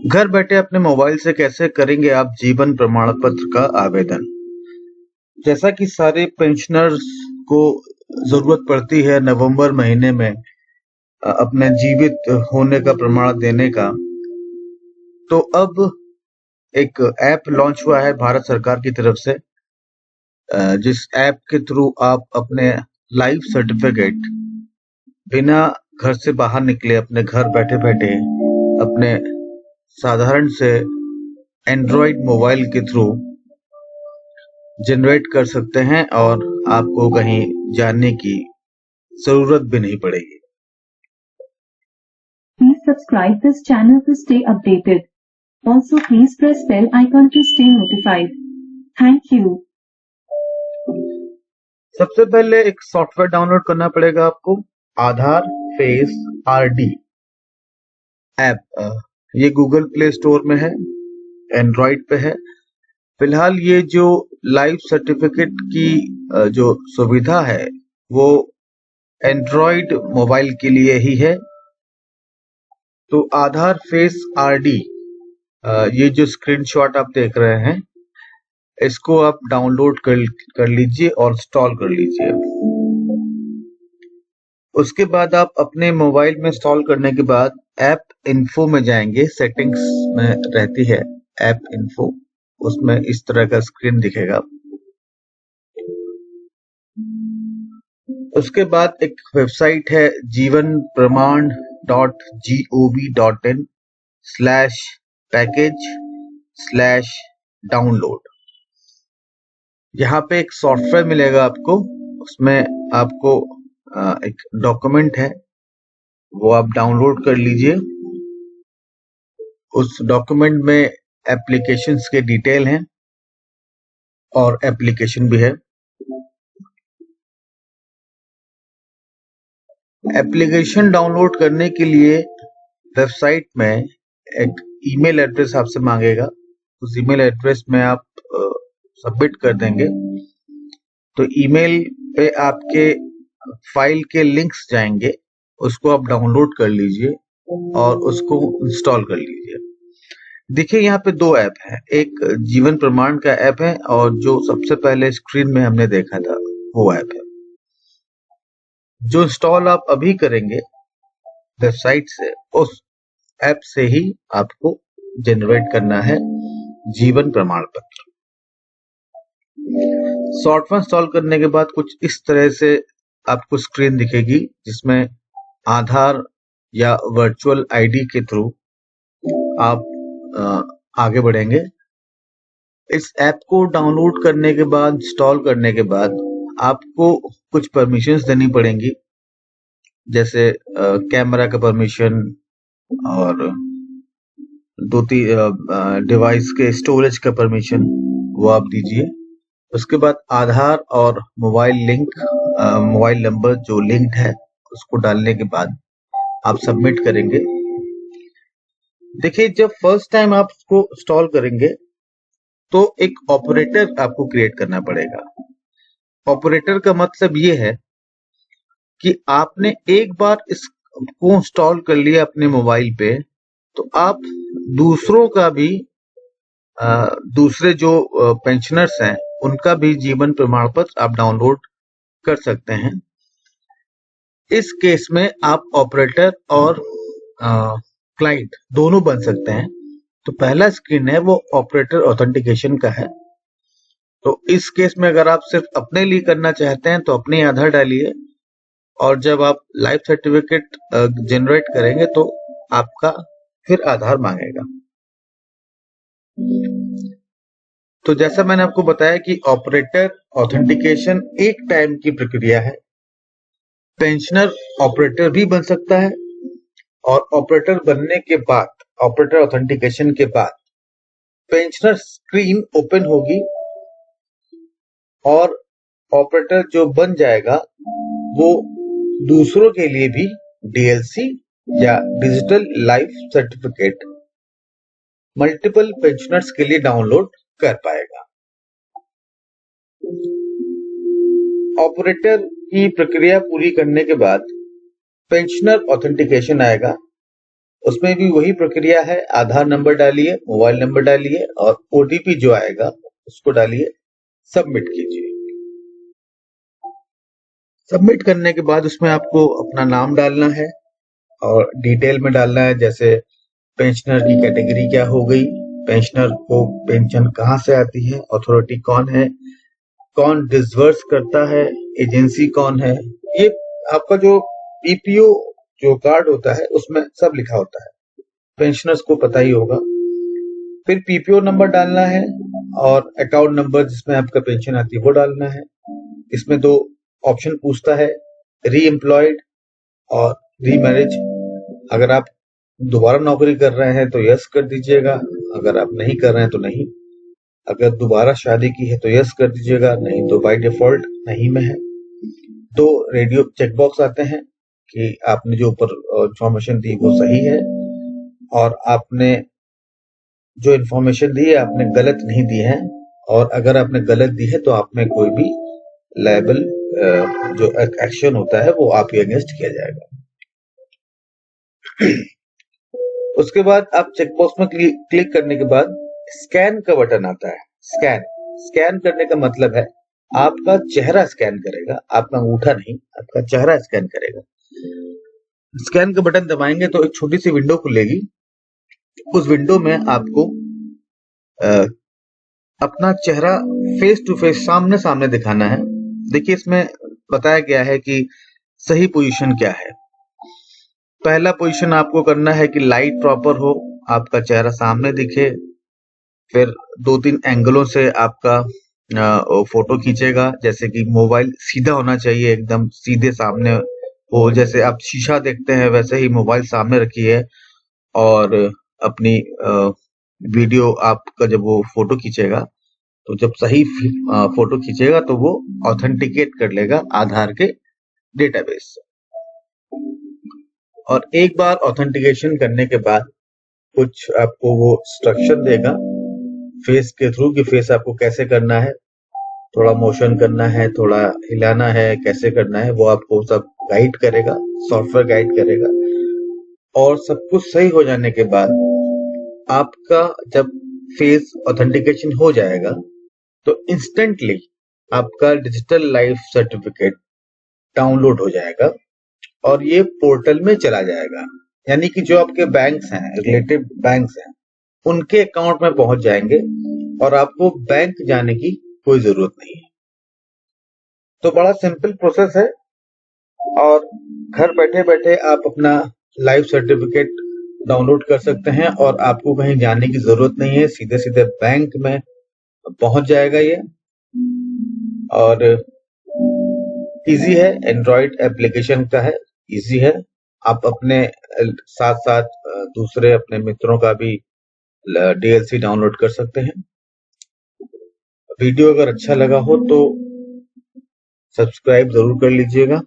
घर बैठे अपने मोबाइल से कैसे करेंगे आप जीवन प्रमाण पत्र का आवेदन। जैसा कि सारे पेंशनर्स को जरूरत पड़ती है नवंबर महीने में अपने जीवित होने का प्रमाण देने का, तो अब एक ऐप लॉन्च हुआ है भारत सरकार की तरफ से, जिस ऐप के थ्रू आप अपने लाइफ सर्टिफिकेट बिना घर से बाहर निकले अपने घर बैठे बैठे अपने साधारण से एंड्रॉइड मोबाइल के थ्रू जनरेट कर सकते हैं और आपको कहीं जाने की जरूरत भी नहीं पड़ेगी। Please subscribe this channel to stay updated. Also, please press bell icon to stay notified. Thank you. सबसे पहले एक सॉफ्टवेयर डाउनलोड करना पड़ेगा आपको, आधार फेस आरडी ऐप। ये गूगल प्ले स्टोर में है, एंड्रॉइड पे है। फिलहाल ये जो लाइफ सर्टिफिकेट की जो सुविधा है वो एंड्रॉइड मोबाइल के लिए ही है। तो आधार फेस आरडी, ये जो स्क्रीनशॉट आप देख रहे हैं, इसको आप डाउनलोड कर लीजिए और इंस्टॉल कर लीजिए। उसके बाद आप अपने मोबाइल में इंस्टॉल करने के बाद ऐप इन्फो में जाएंगे। सेटिंग्स में रहती है ऐप इन्फो, उसमें इस तरह का स्क्रीन दिखेगा। उसके बाद एक वेबसाइट है जीवनप्रमाण.gov.in/package/डाउनलोड। यहाँ पे एक सॉफ्टवेयर मिलेगा आपको, उसमें आपको एक डॉक्यूमेंट है वो आप डाउनलोड कर लीजिए। उस डॉक्यूमेंट में एप्लीकेशंस के डिटेल हैं और एप्लीकेशन भी है। एप्लीकेशन डाउनलोड करने के लिए वेबसाइट में एक ईमेल एड्रेस आपसे मांगेगा। उस ईमेल एड्रेस में आप सबमिट कर देंगे तो ईमेल पे आपके फाइल के लिंक्स जाएंगे, उसको आप डाउनलोड कर लीजिए और उसको इंस्टॉल कर लीजिए। देखिए यहाँ पे दो ऐप है, एक जीवन प्रमाण का ऐप है और जो सबसे पहले स्क्रीन में हमने देखा था वो ऐप है। जो इंस्टॉल आप अभी करेंगे वेबसाइट से, उस ऐप से ही आपको जनरेट करना है जीवन प्रमाण पत्र। सॉफ्टवेयर इंस्टॉल करने के बाद कुछ इस तरह से आपको स्क्रीन दिखेगी, जिसमें आधार या वर्चुअल आईडी के थ्रू आप आगे बढ़ेंगे। इस ऐप को डाउनलोड करने के बाद, इंस्टॉल करने के बाद आपको कुछ परमिशंस देनी पड़ेंगी, जैसे कैमरा का परमिशन और दो तीन डिवाइस के स्टोरेज का परमिशन, वो आप दीजिए। उसके बाद आधार और मोबाइल नंबर जो लिंक्ड है उसको डालने के बाद आप सबमिट करेंगे। देखिए, जब फर्स्ट टाइम आप उसको इंस्टॉल करेंगे तो एक ऑपरेटर आपको क्रिएट करना पड़ेगा। ऑपरेटर का मतलब ये है कि आपने एक बार इसको इंस्टॉल कर लिया अपने मोबाइल पे, तो आप दूसरों का भी दूसरे जो पेंशनर्स हैं उनका भी जीवन प्रमाण पत्र आप डाउनलोड कर सकते हैं। इस केस में आप ऑपरेटर और क्लाइंट दोनों बन सकते हैं। तो पहला स्क्रीन है वो ऑपरेटर ऑथेंटिकेशन का है। तो इस केस में अगर आप सिर्फ अपने लिए करना चाहते हैं तो अपने आधार डालिए, और जब आप लाइफ सर्टिफिकेट जनरेट करेंगे तो आपका फिर आधार मांगेगा। तो जैसा मैंने आपको बताया कि ऑपरेटर ऑथेंटिकेशन एक टाइम की प्रक्रिया है। पेंशनर ऑपरेटर भी बन सकता है और ऑपरेटर बनने के बाद, ऑपरेटर ऑथेंटिकेशन के बाद पेंशनर स्क्रीन ओपन होगी और ऑपरेटर जो बन जाएगा वो दूसरों के लिए भी डीएलसी या digital life certificate multiple pensioners के लिए डाउनलोड कर पाएगा। ऑपरेटर की प्रक्रिया पूरी करने के बाद पेंशनर ऑथेंटिकेशन आएगा। उसमें भी वही प्रक्रिया है, आधार नंबर डालिए, मोबाइल नंबर डालिए और ओटीपी जो आएगा उसको डालिए, सबमिट कीजिए। सबमिट करने के बाद उसमें आपको अपना नाम डालना है और डिटेल में डालना है, जैसे पेंशनर की कैटेगरी क्या हो गई, पेंशनर को पेंशन कहाँ से आती है, अथॉरिटी कौन है, कौन डिसबर्स करता है, एजेंसी कौन है। ये आपका जो पीपीओ जो कार्ड होता है उसमें सब लिखा होता है, पेंशनर्स को पता ही होगा। फिर पीपीओ नंबर डालना है और अकाउंट नंबर जिसमें आपका पेंशन आती है वो डालना है। इसमें 2 ऑप्शन पूछता है, री एम्प्लॉयड और री मैरिज। अगर आप दोबारा नौकरी कर रहे हैं तो यस कर दीजिएगा, अगर आप नहीं कर रहे हैं तो नहीं। अगर दोबारा शादी की है तो यस कर दीजिएगा, नहीं तो बाय डिफॉल्ट नहीं में है। 2 रेडियो चेकबॉक्स आते हैं कि आपने जो ऊपर इंफॉर्मेशन दी वो सही है और आपने जो इन्फॉर्मेशन दी है आपने गलत नहीं दी है, और अगर आपने गलत दी है तो आप में कोई भी लायबल जो एक्शन होता है वो आपके अगेंस्ट किया जाएगा। उसके बाद आप चेकबॉक्स में क्लिक करने के बाद स्कैन का बटन आता है। स्कैन करने का मतलब है आपका चेहरा स्कैन करेगा, आपका अंगूठा नहीं, आपका चेहरा स्कैन करेगा। स्कैन का बटन दबाएंगे तो एक छोटी सी विंडो खुलेगी। उस विंडो में आपको अपना चेहरा फेस टू फेस सामने सामने दिखाना है। देखिए इसमें बताया गया है कि सही पोजीशन क्या है। पहला पोजीशन आपको करना है कि लाइट प्रॉपर हो, आपका चेहरा सामने दिखे। फिर 2-3 एंगलों से आपका फोटो खींचेगा, जैसे कि मोबाइल सीधा होना चाहिए, एकदम सीधे सामने हो, जैसे आप शीशा देखते हैं वैसे ही मोबाइल सामने रखिए और अपनी वीडियो आपका जब वो फोटो खींचेगा तो जब सही फोटो खींचेगा तो वो ऑथेंटिकेट कर लेगा आधार के डेटाबेस से। और एक बार ऑथेंटिकेशन करने के बाद कुछ आपको वो इंस्ट्रक्शन देगा फेस के थ्रू कि फेस आपको कैसे करना है, थोड़ा मोशन करना है, थोड़ा हिलाना है, कैसे करना है, वो आपको सब गाइड करेगा, सॉफ्टवेयर गाइड करेगा। और सब कुछ सही हो जाने के बाद आपका जब फेस ऑथेंटिकेशन हो जाएगा तो इंस्टेंटली आपका डिजिटल लाइफ सर्टिफिकेट डाउनलोड हो जाएगा और ये पोर्टल में चला जाएगा। यानी कि जो आपके बैंक्स हैं, रिलेटिव बैंक्स हैं, उनके अकाउंट में पहुंच जाएंगे और आपको बैंक जाने की कोई जरूरत नहीं है। तो बड़ा सिंपल प्रोसेस है और घर बैठे बैठे आप अपना लाइफ सर्टिफिकेट डाउनलोड कर सकते हैं और आपको कहीं जाने की जरूरत नहीं है, सीधे सीधे बैंक में पहुंच जाएगा ये। और इजी है, एंड्रॉइड एप्लीकेशन का है, इजी है। आप अपने साथ साथ दूसरे अपने मित्रों का भी डीएलसी डाउनलोड कर सकते हैं। वीडियो अगर अच्छा लगा हो तो सब्सक्राइब जरूर कर लीजिएगा।